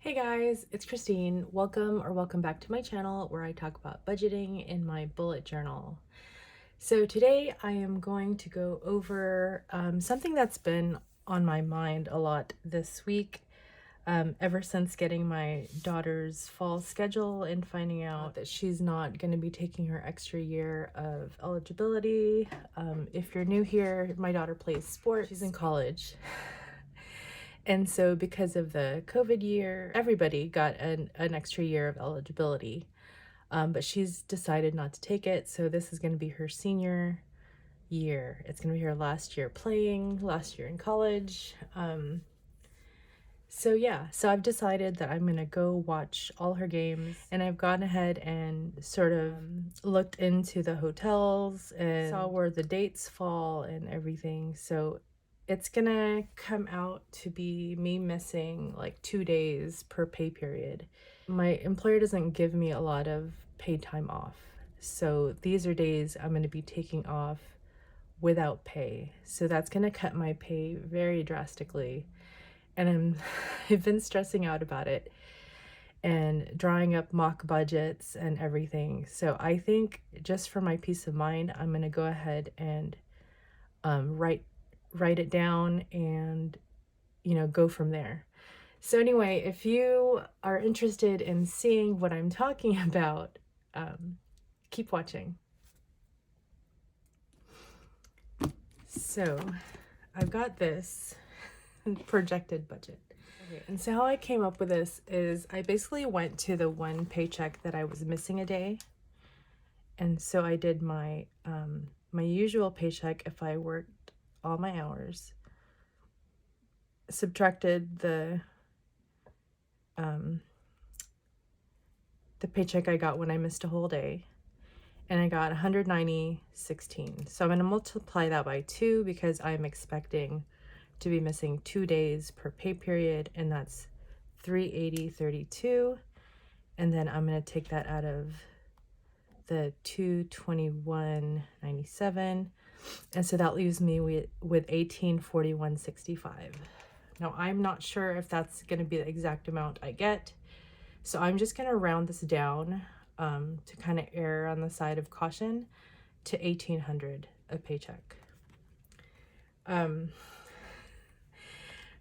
Hey guys, it's Christine. Welcome back to my channel where I talk about budgeting in my bullet journal. So today I am going to go over something that's been on my mind a lot this week, ever since getting my daughter's fall schedule and finding out that she's not going to be taking her extra year of eligibility. If you're new here, my daughter plays sports. She's in college. And so because of the COVID year, everybody got an extra year of eligibility. But she's decided not to take it. So this is going to be her senior year. It's going to be her last year playing, last year in college. So I've decided that I'm going to go watch all her games, and I've gone ahead and sort of looked into the hotels and saw where the dates fall and everything. So it's gonna come out to be me missing like 2 days per pay period. My employer doesn't give me a lot of paid time off. So these are days I'm gonna be taking off without pay. So that's gonna cut my pay very drastically. And I've been stressing out about it and drawing up mock budgets and everything. So I think just for my peace of mind, I'm gonna go ahead and write it down and go from there. So anyway, if you are interested in seeing what I'm talking about, keep watching. So I've got this projected budget. Okay, and so how I came up with this is I basically went to the one paycheck that I was missing a day. And so I did my my usual paycheck if I worked all my hours, subtracted the paycheck I got when I missed a whole day, and I got 190.16. So I'm going to multiply that by 2 because I'm expecting to be missing 2 days per pay period, and that's 380.32. And then I'm going to take that out of the 221.97, and so that leaves me with 1841.65. Now I'm not sure if that's going to be the exact amount I get, so I'm just going to round this down to kind of err on the side of caution to 1,800 a paycheck.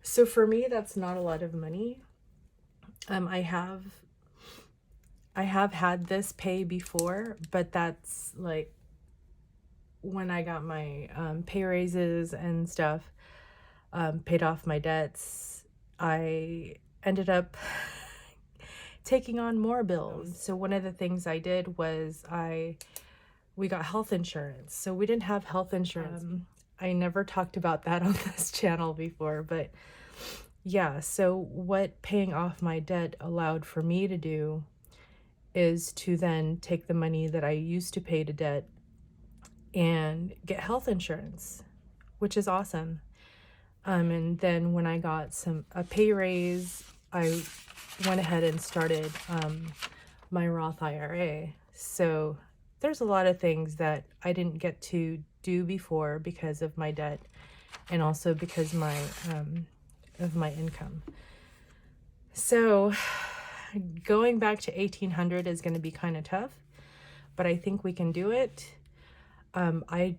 So for me, that's not a lot of money. I have had this pay before, but that's like when I got my pay raises and stuff, paid off my debts, I ended up taking on more bills. So one of the things I did was we got health insurance. So we didn't have health insurance. I never talked about that on this channel before, but yeah, so what paying off my debt allowed for me to do is to then take the money that I used to pay to debt and get health insurance, which is awesome. And then when I got a pay raise, I went ahead and started my Roth IRA. So there's a lot of things that I didn't get to do before because of my debt, and also because of my income. So going back to 1,800 is going to be kind of tough, but I think we can do it. I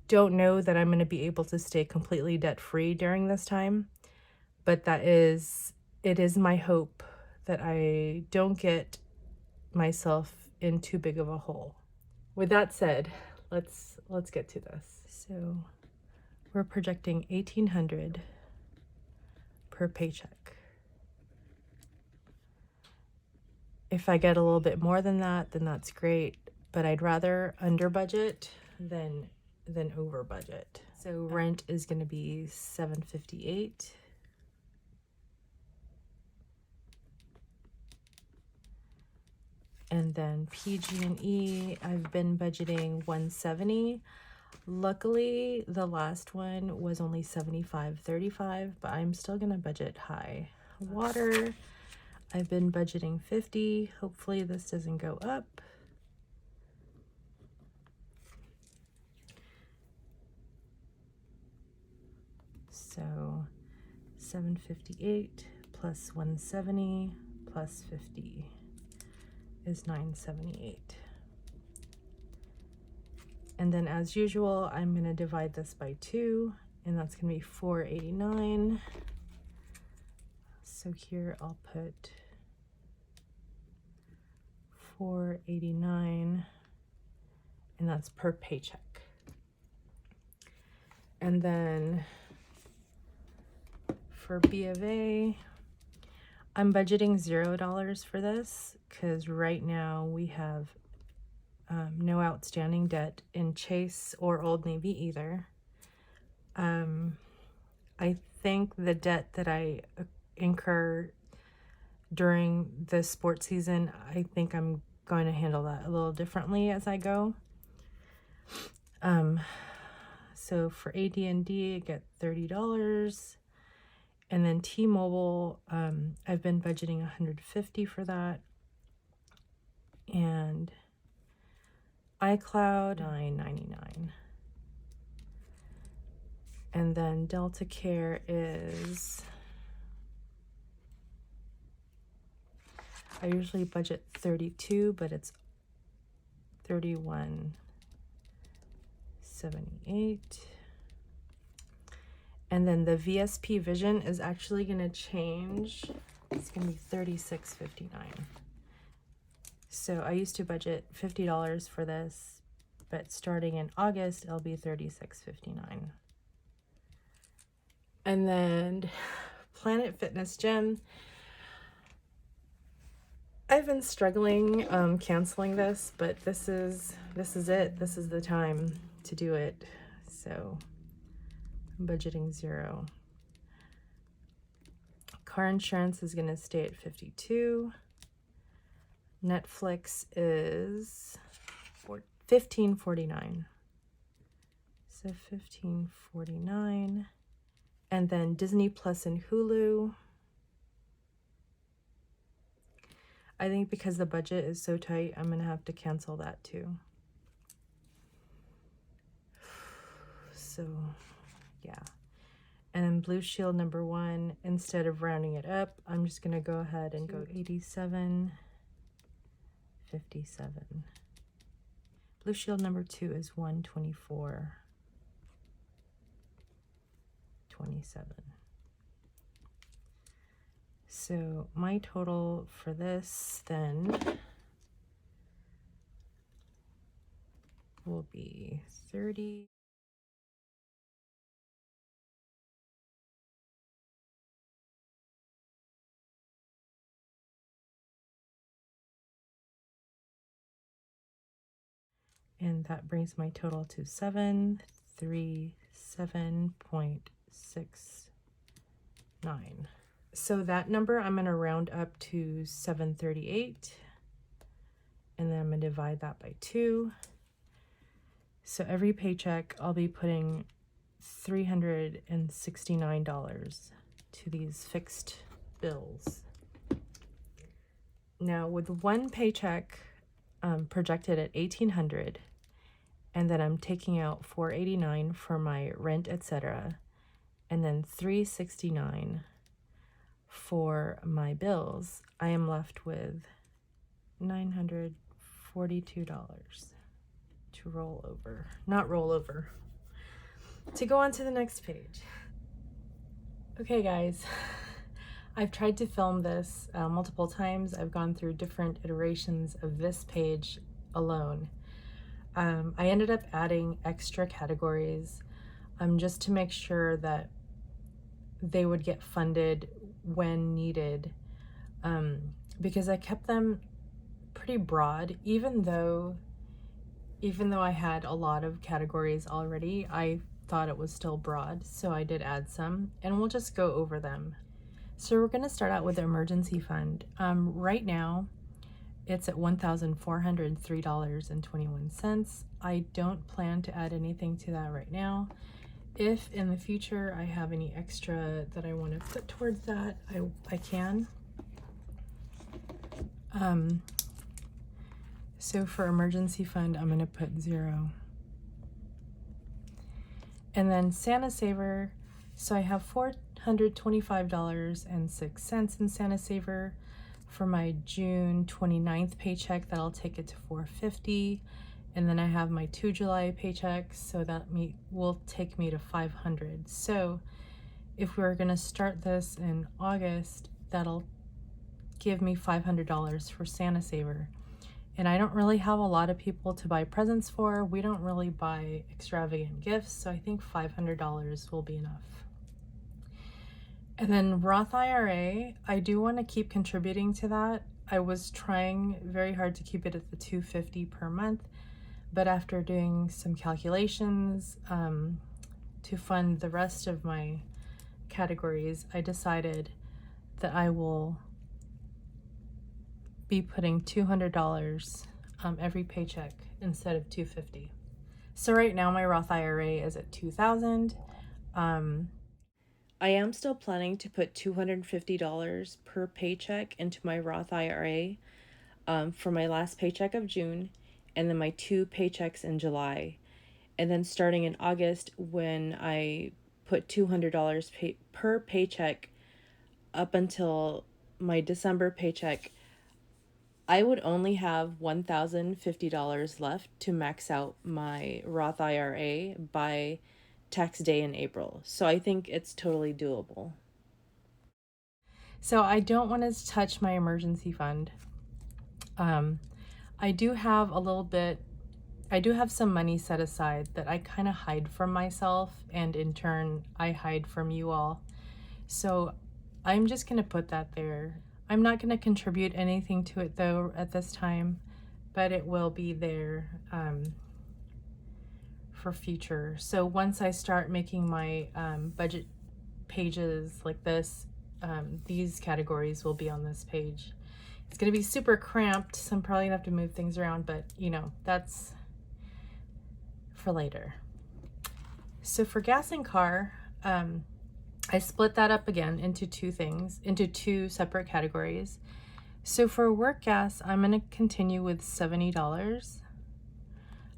don't know that I'm going to be able to stay completely debt-free during this time, but it is my hope that I don't get myself in too big of a hole. With that said, let's get to this. So we're projecting 1,800 per paycheck. If I get a little bit more than that, then that's great, but I'd rather under budget than over budget. So rent is going to be $758. And then PG&E, I've been budgeting $170. Luckily, the last one was only $75.35, but I'm still gonna budget high. Water, I've been budgeting $50. Hopefully this doesn't go up. So $758 plus 170 plus 50 is 978. And then as usual, I'm going to divide this by 2, and that's going to be 489. So here I'll put 489, and that's per paycheck. And then for B of A, I'm budgeting $0 for this because right now we have no outstanding debt in Chase or Old Navy either. I think the debt that I incur during the sports season, I think I'm going to handle that a little differently as I go. So for AD&D, I get $30. And then T-Mobile, I've been budgeting $150 for that. And iCloud, $9.99. And then Delta Care is, I usually budget $32, but it's $31.78. And then the VSP Vision is actually going to change. It's going to be $36.59. So I used to budget $50 for this, but starting in August, it'll be $36.59. And then Planet Fitness Gym. I've been struggling canceling this, but this is it. This is the time to do it. So I'm budgeting $0. Car insurance is going to stay at $52. Netflix is $15.49. So $15.49. And then Disney Plus and Hulu. I think because the budget is so tight, I'm going to have to cancel that too. So, yeah. And Blue Shield number 1, instead of rounding it up, I'm just going to go ahead and go 87.57. Blue Shield number 2 is 124.27. So my total for this then will be 30. And that brings my total to 737.69. So that number I'm going to round up to 738, and then I'm going to divide that by 2. So every paycheck I'll be putting $369 to these fixed bills. Now with one paycheck projected at $1,800, and then I'm taking out $489 for my rent, etc., and then $369 for my bills, I am left with $942 to roll over. Not roll over. To go on to the next page. Okay, guys. I've tried to film this multiple times. I've gone through different iterations of this page alone. I ended up adding extra categories just to make sure that they would get funded when needed, because I kept them pretty broad, even though I had a lot of categories already. I thought it was still broad, so I did add some, and we'll just go over them. So we're going to start out with the emergency fund. Right now it's at $1,403.21. I don't plan to add anything to that right now. If in the future I have any extra that I want to put towards that, I can. So for emergency fund, I'm going to put 0. And then Santa Saver, so I have $325.06 in Santa Saver. For my June 29th paycheck, that'll take it to $450. And then I have my 2 July paychecks, so that will take me to $500. So if we're gonna start this in August, that'll give me $500 for Santa Saver. And I don't really have a lot of people to buy presents for. We don't really buy extravagant gifts, so I think $500 will be enough. And then Roth IRA, I do want to keep contributing to that. I was trying very hard to keep it at the $250 per month, but after doing some calculations to fund the rest of my categories, I decided that I will be putting $200 every paycheck instead of $250. So right now my Roth IRA is at $2,000. I am still planning to put $250 per paycheck into my Roth IRA for my last paycheck of June, and then my 2 paychecks in July. And then starting in August, when I put $200 per paycheck up until my December paycheck, I would only have $1,050 left to max out my Roth IRA by tax day in April. So I think it's totally doable. So I don't want to touch my emergency fund. I do have some money set aside that I kind of hide from myself, and in turn I hide from you all. So I'm just going to put that there. I'm not going to contribute anything to it though at this time, but it will be there for future. So once I start making my budget pages like this, these categories will be on this page. It's going to be super cramped, so I'm probably gonna have to move things around, but you know, that's for later. So for gas and car, I split that up again into two separate categories. So for work gas, I'm gonna continue with $70.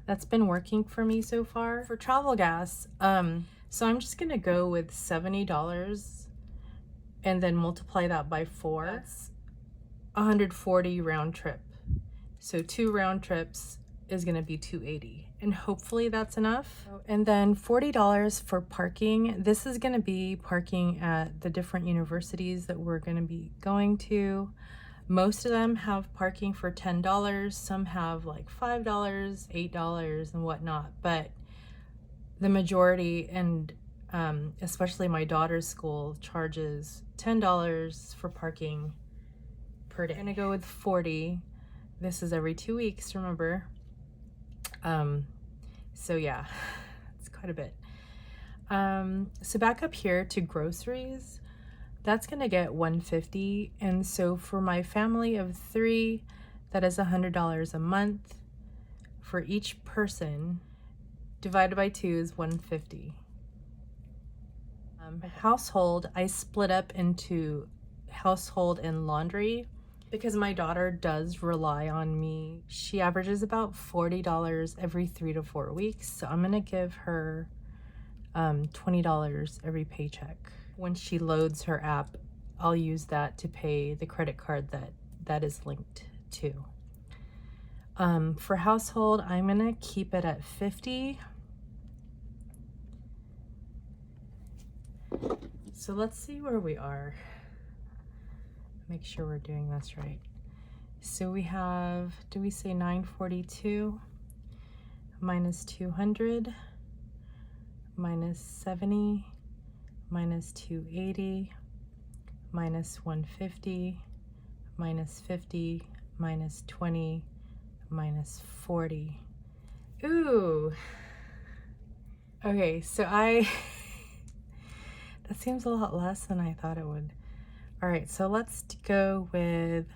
That's been working for me so far. For travel gas, so I'm just gonna go with $70 and then multiply that by 4. That's 140 round trip. So 2 round trips is gonna be $280, and hopefully that's enough. And then $40 for parking. This is gonna be parking at the different universities that we're gonna be going to. Most of them have parking for $10. Some have like $5, $8 and whatnot, but the majority, and especially my daughter's school, charges $10 for parking per day. I'm gonna go with 40. This is every 2 weeks, remember? So yeah, it's quite a bit. So back up here to groceries, that's gonna get $150. And so for my family of 3, that is $100 a month. For each person, divided by 2 is $150. Household, I split up into household and laundry because my daughter does rely on me. She averages about $40 every 3 to 4 weeks. So I'm gonna give her $20 every paycheck. When she loads her app, I'll use that to pay the credit card that is linked to. For household, I'm gonna keep it at 50. So let's see where we are. Make sure we're doing this right. So we have, do we say 942 minus 200 minus 70 minus 280 minus 150 minus 50 minus 20 minus 40. Ooh. Okay, so that seems a lot less than I thought it would. All right, so let's go with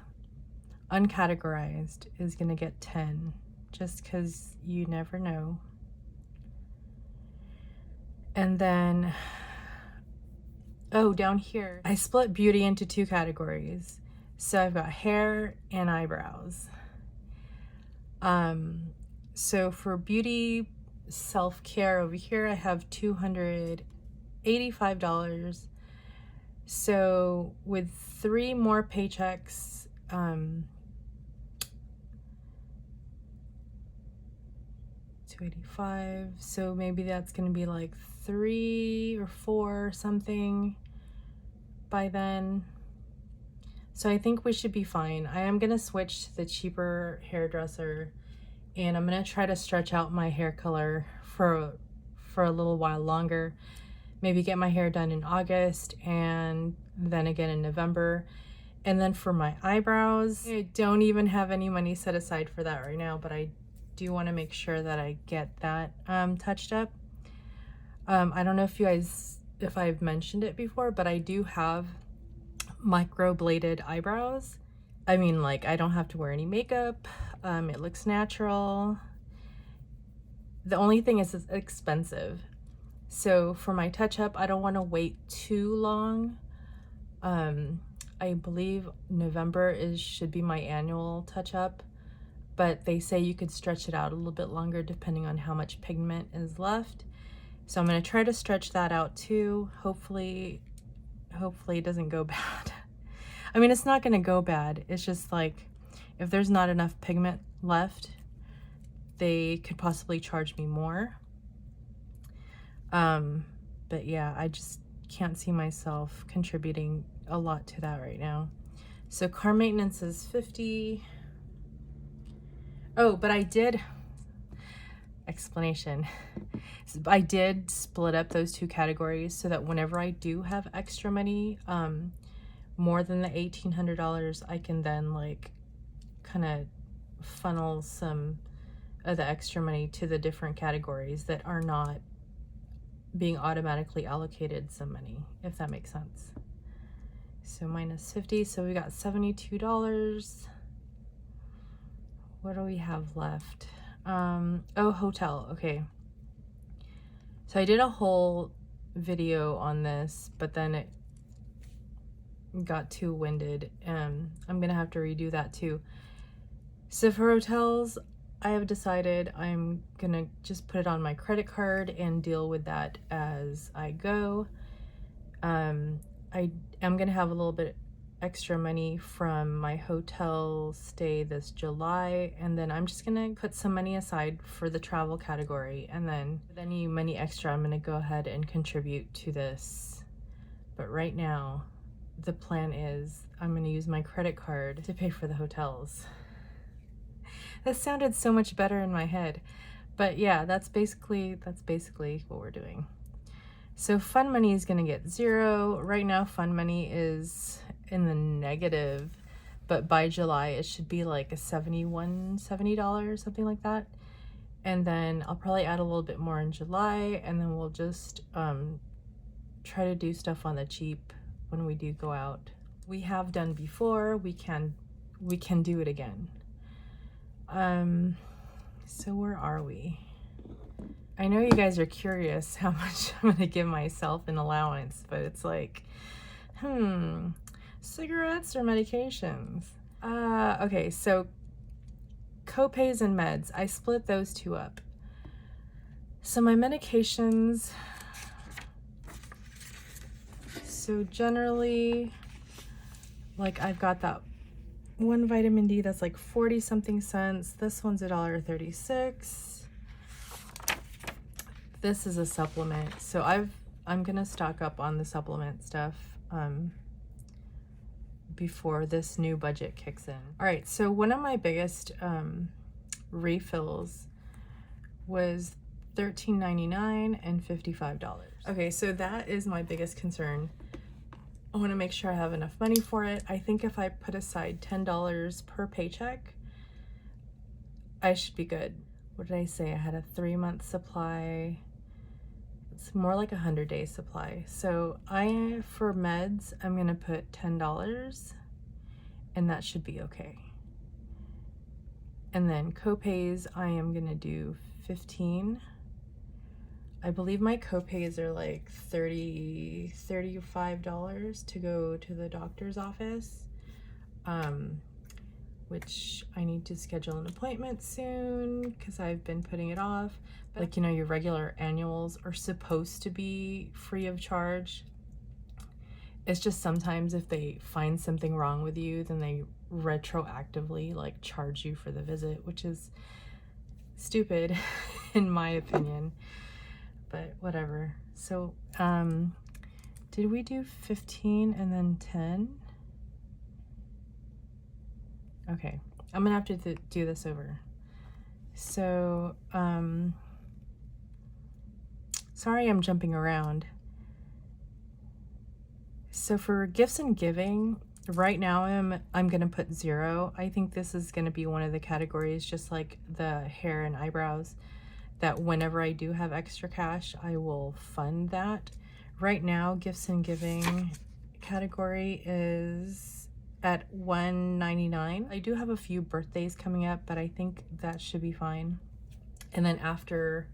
uncategorized is gonna get 10, just because you never know. And then, oh, down here, I split beauty into 2 categories. So I've got hair and eyebrows. So for beauty self-care over here, I have $285. So with 3 more paychecks, 285, so maybe that's gonna be like 3 or 4 or something by then. So I think we should be fine. I am gonna switch to the cheaper hairdresser, and I'm gonna try to stretch out my hair color for a little while longer. Maybe get my hair done in August and then again in November. And then for my eyebrows, I don't even have any money set aside for that right now, but I do want to make sure that I get that touched up. I don't know if I've mentioned it before, but I do have microbladed eyebrows. I mean, like, I don't have to wear any makeup. It looks natural. The only thing is it's expensive. So for my touch-up, I don't want to wait too long. I believe November should be my annual touch-up, but they say you could stretch it out a little bit longer depending on how much pigment is left. So I'm going to try to stretch that out too. Hopefully it doesn't go bad. I mean, it's not going to go bad. It's just like, if there's not enough pigment left, they could possibly charge me more. But yeah, I just can't see myself contributing a lot to that right now. So car maintenance is $50. Oh, but I did, explanation. I did split up those 2 categories so that whenever I do have extra money, more than the $1,800, I can then like kind of funnel some of the extra money to the different categories that are not being automatically allocated some money, if that makes sense. So minus 50, so we got $72. What do we have left? Oh, hotel. Okay. So I did a whole video on this, but then it got too winded, and I'm gonna have to redo that too. So for hotels, I have decided I'm gonna just put it on my credit card and deal with that as I go. I am gonna have a little bit extra money from my hotel stay this July, and then I'm just gonna put some money aside for the travel category, and then with any money extra, I'm gonna go ahead and contribute to this. But right now, the plan is I'm gonna use my credit card to pay for the hotels. That sounded so much better in my head. But yeah, that's basically what we're doing. So fun money is gonna get 0. Right now, fun money is in the negative, but by July it should be like a $70, something like that. And then I'll probably add a little bit more in July, and then we'll just try to do stuff on the cheap when we do go out. We have done before, we can do it again. So where are we? I know you guys are curious how much I'm gonna give myself in allowance, but it's like, cigarettes or medications? Okay, so copays and meds, I split those 2 up. So my medications, so generally, like, I've got that one vitamin D that's like 40 something cents. This one's $1.36. This is a supplement, so I'm gonna stock up on the supplement stuff before this new budget kicks in. All right, so one of my biggest refills was $13.99 and $55. Okay, so that is my biggest concern. I want to make sure I have enough money for it. I think if I put aside $10 per paycheck, I should be good. What did I say? I had a 3-month supply. It's more like a 100-day supply. So for meds, I'm gonna put $10, and that should be okay. And then copays, I am gonna do 15. I believe my copays are like $35 to go to the doctor's office, which I need to schedule an appointment soon because I've been putting it off. But like, you know, your regular annuals are supposed to be free of charge. It's just sometimes if they find something wrong with you, then they retroactively like charge you for the visit, which is stupid in my opinion, but whatever. So did we do 15 and then 10? Okay, I'm gonna have to do this over. So sorry I'm jumping around. So for gifts and giving, right now I'm gonna put 0. I think this is gonna be one of the categories, just like the hair and eyebrows, that whenever I do have extra cash, I will fund that. Right now, gifts and giving category is at $199. I do have a few birthdays coming up, but I think that should be fine. And then after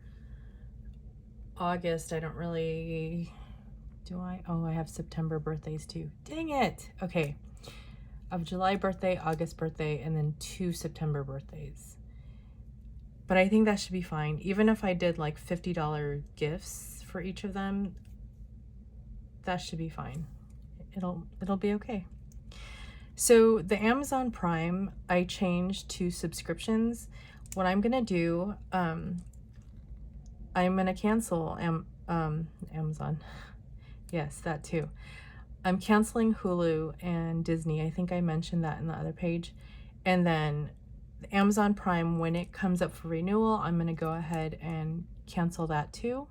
August, I don't really, do I? Oh, I have September birthdays too. Dang it. Okay. I have July birthday, August birthday, and then 2 September birthdays. But I think that should be fine. Even if I did like $50 gifts for each of them, that should be fine. It'll be okay. So the Amazon Prime, I changed to subscriptions. What I'm gonna do, I'm gonna cancel Amazon. Yes, that too. I'm canceling Hulu and Disney. I think I mentioned that in the other page. And then the Amazon Prime, when it comes up for renewal, I'm gonna go ahead and cancel that too.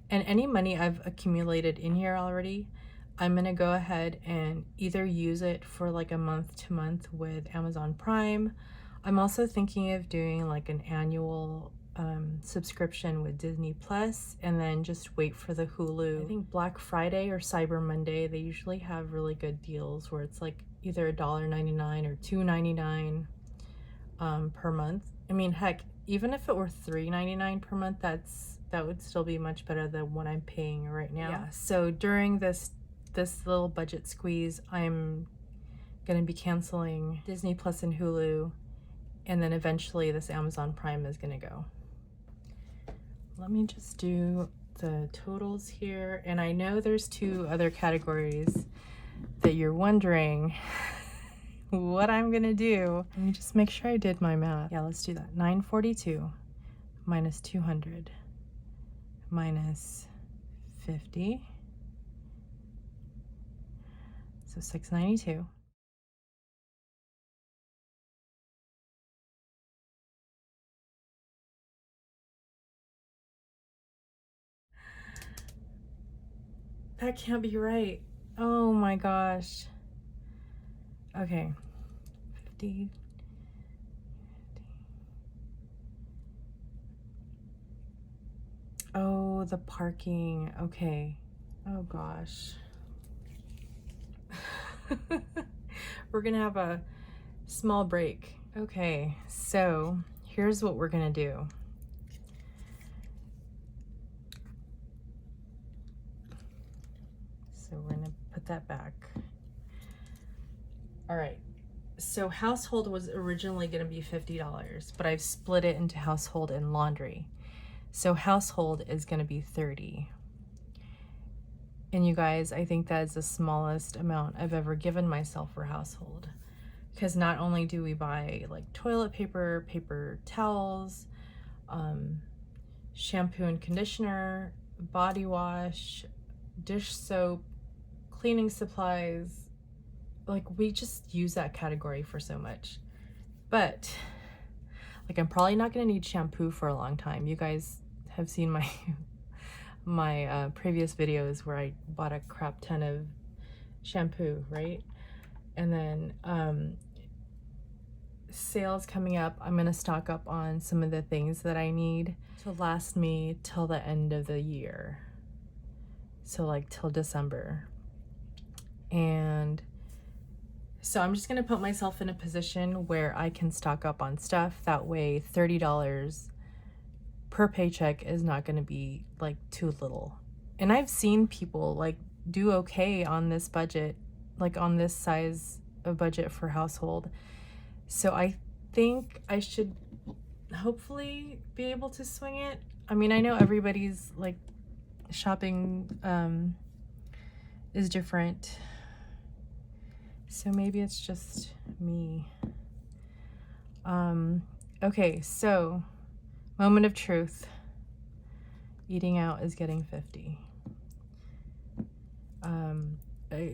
And any money I've accumulated in here already, I'm gonna go ahead and either use it for like a month to month with Amazon Prime. I'm also thinking of doing like an annual subscription with Disney Plus, and then just wait for the Hulu. I think Black Friday or Cyber Monday, they usually have really good deals where it's like either $1.99 or $2.99 per month. I mean, heck, even if it were $3.99 per month, that would still be much better than what I'm paying right now. Yeah, so during this little budget squeeze, I'm gonna be canceling Disney Plus and Hulu, and then eventually this Amazon Prime is gonna go. Let me just do the totals here. And I know there's 2 other categories that you're wondering what I'm gonna do. Let me just make sure I did my math. Yeah, let's do that. 942 minus 200 minus 50. So 692. That can't be right. Oh my gosh. Okay. 50. Oh, the parking. Okay. Oh gosh. We're gonna have a small break. Okay, so here's what we're gonna do. So we're gonna put that back. All right, so household was originally gonna be $50, but I've split it into household and laundry. So household is gonna be $30. And you guys, I think that is the smallest amount I've ever given myself for household. Because not only do we buy like toilet paper, paper towels, shampoo and conditioner, body wash, dish soap, cleaning supplies, like we just use that category for so much. But like I'm probably not gonna need shampoo for a long time. You guys have seen my previous videos where I bought a crap ton of shampoo, right? And then sales coming up, I'm gonna stock up on some of the things that I need to last me till the end of the year. So like till December. And so I'm just gonna put myself in a position where I can stock up on stuff. That way $30 per paycheck is not gonna be like too little. And I've seen people like do okay on this budget, like on this size of budget for household. So I think I should hopefully be able to swing it. I mean, I know everybody's like shopping is different. So maybe it's just me. Okay, so moment of truth. Eating out is getting 50.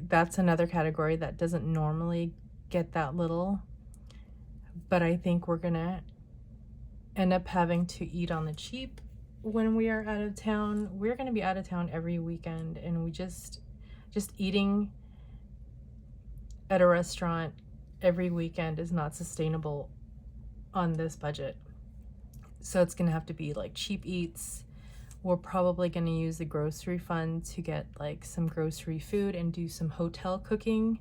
That's another category that doesn't normally get that little, but I think we're gonna end up having to eat on the cheap when we are out of town. We're gonna be out of town every weekend, and we just eating at a restaurant every weekend is not sustainable on this budget. So it's gonna have to be like cheap eats. We're probably gonna use the grocery fund to get like some grocery food and do some hotel cooking.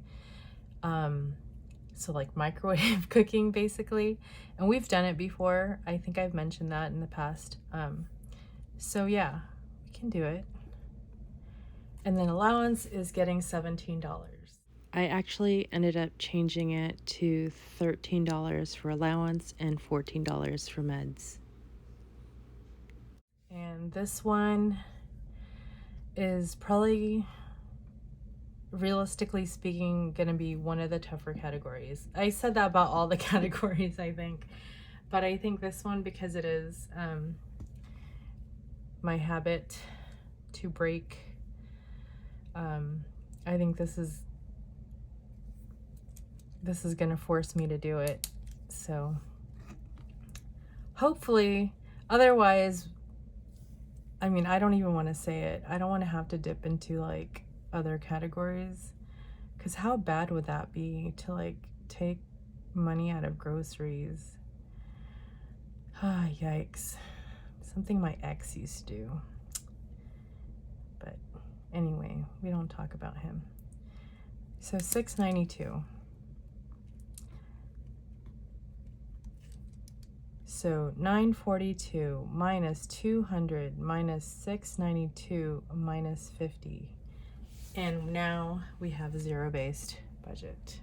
So like microwave cooking basically. And we've done it before. I think I've mentioned that in the past. So yeah, we can do it. And then allowance is getting $17. I actually ended up changing it to $13 for allowance and $14 for meds. And this one is probably, realistically speaking, going to be one of the tougher categories. I said that about all the categories, I think. But I think this one, because it is my habit to break, I think this is going to force me to do it. So hopefully, otherwise, I mean, I don't even want to say it. I don't want to have to dip into like other categories, because how bad would that be to like take money out of groceries? Ah, yikes. Something my ex used to do. But anyway, we don't talk about him. So $6.92. So $9.42 minus $200 minus $6.92 minus $50. And now we have a zero-based budget.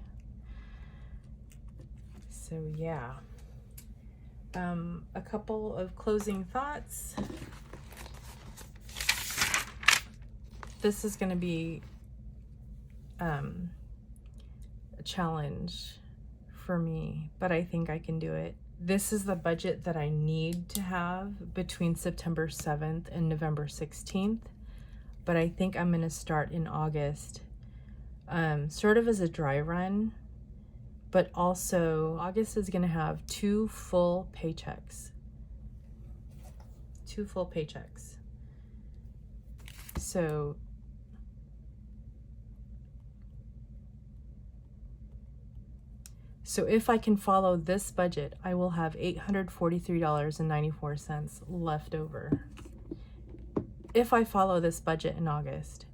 So yeah. A couple of closing thoughts. This is going to be a challenge for me, but I think I can do it. This is the budget that I need to have between September 7th and November 16th. But I think I'm going to start in August, sort of as a dry run. But also, August is going to have 2 full paychecks. 2 full paychecks. So if I can follow this budget, I will have $843.94 left over. If I follow this budget in August,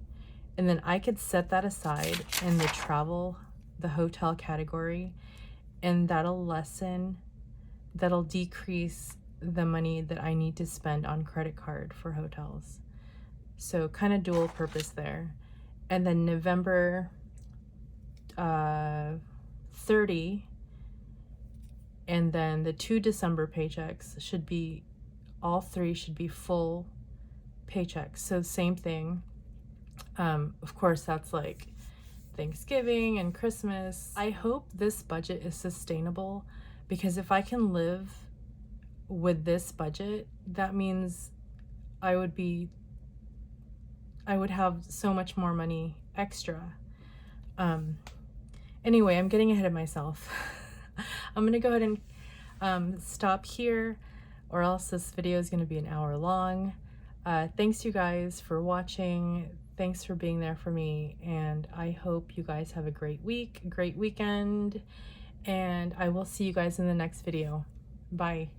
and then I could set that aside in the travel, the hotel category, and that'll decrease the money that I need to spend on credit card for hotels. So kind of dual purpose there. And then November 30, and then the 2 December paychecks should be, all 3 should be full paychecks. So same thing. Of course, that's like Thanksgiving and Christmas. I hope this budget is sustainable, because if I can live with this budget, that means I would have so much more money extra. Anyway, I'm getting ahead of myself. I'm gonna go ahead and stop here, or else this video is gonna be an hour long. Thanks you guys for watching. Thanks for being there for me, and I hope you guys have a great week, great weekend, and I will see you guys in the next video. Bye.